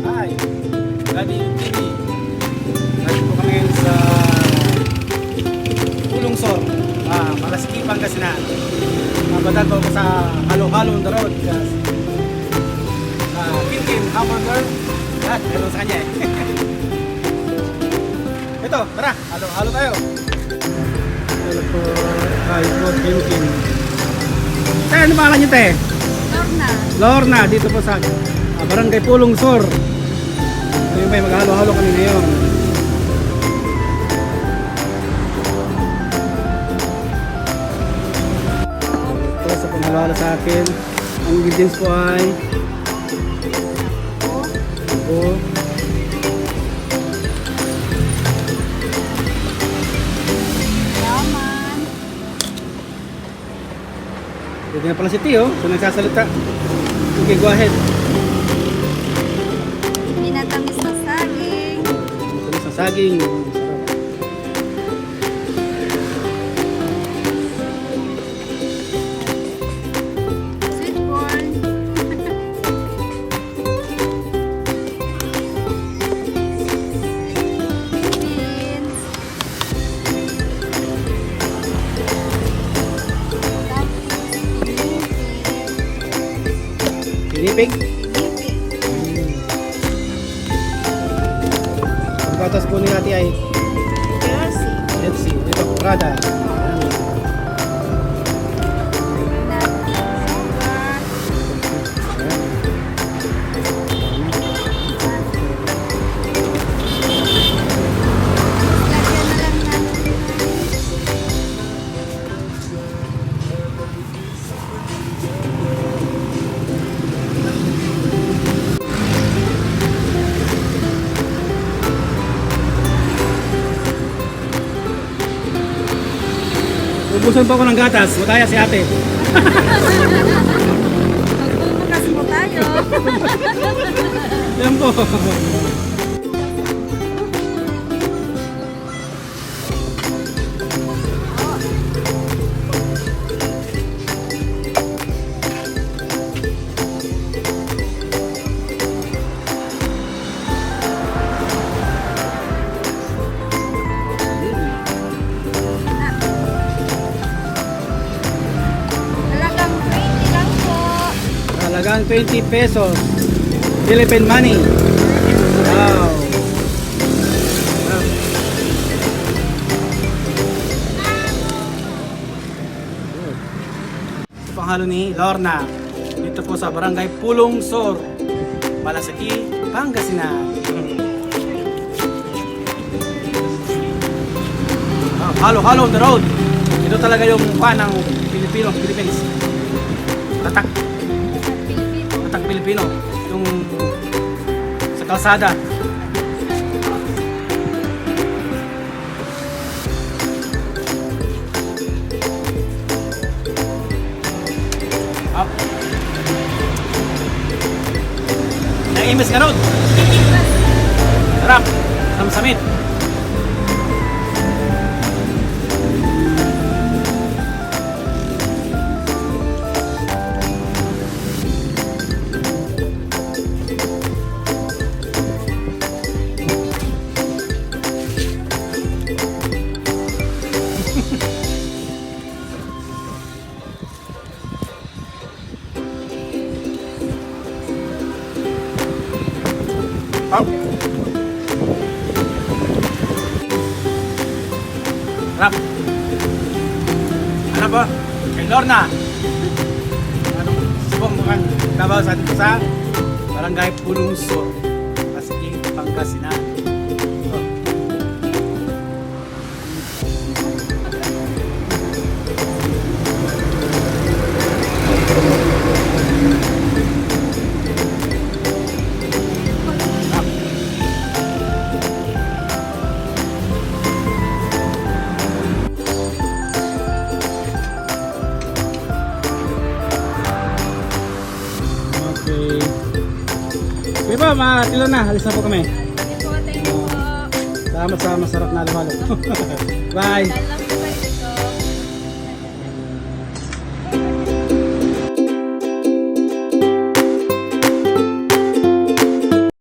Hi, Gabi TV. Nandito po kami ngayon sa Pulungsor, Malasiki, Pangasinan. Nabadag ko sa halo-halo on the road. Kinkin, hamburger. Lahat, meron sa kanya eh. Ito, tara, halo-halo tayo. Ito po, road Kinkin. Tayo, ano pangalan niyo, te? Lorna. Lorna, dito po sa Barangay Pulungsor. Ngayon ba, maghalo-halo kami ngayon. Ito sa panghalo-halo sa akin. Ang ingredients po ay ito, Yaman. pwede na pala si Tio, so nagsasalita. Okay, go ahead. Minatamis na saging. Ito sa saging. Sweet corn. Beans. Pinipig. Ang gatas po ni Ate ay Jersey. let's see, ito, Prada. Ubusan pa ako ng gatas, mataya si ate. Magbubukas mo tayo. Yan po. Talagang 20 lang po. Halagang 20 pesos. Philippine money. Wow. Ito panghalo ni Lorna. Dito po sa Barangay Pulungsor, Malasiki, Pangasinan. Halo-halo on the road. Ito talaga yung pan ng Philippines. Tatak. Pilipino. Tatak Pilipino. Yung sa kalsada. Up. Naiimis ka road. Sarap. Samsamit. Up. Sarap. Ano ba? Kay Lorna. Ano? Subong mukhang kabaw sa dito sa Barangay Pulungsor, Malasiki, Pangasinan. Oh. Okay. Okay ba, matilo na. Alis na po kami. Thank you po. Salamat sa masarap na halo-halo. Bye.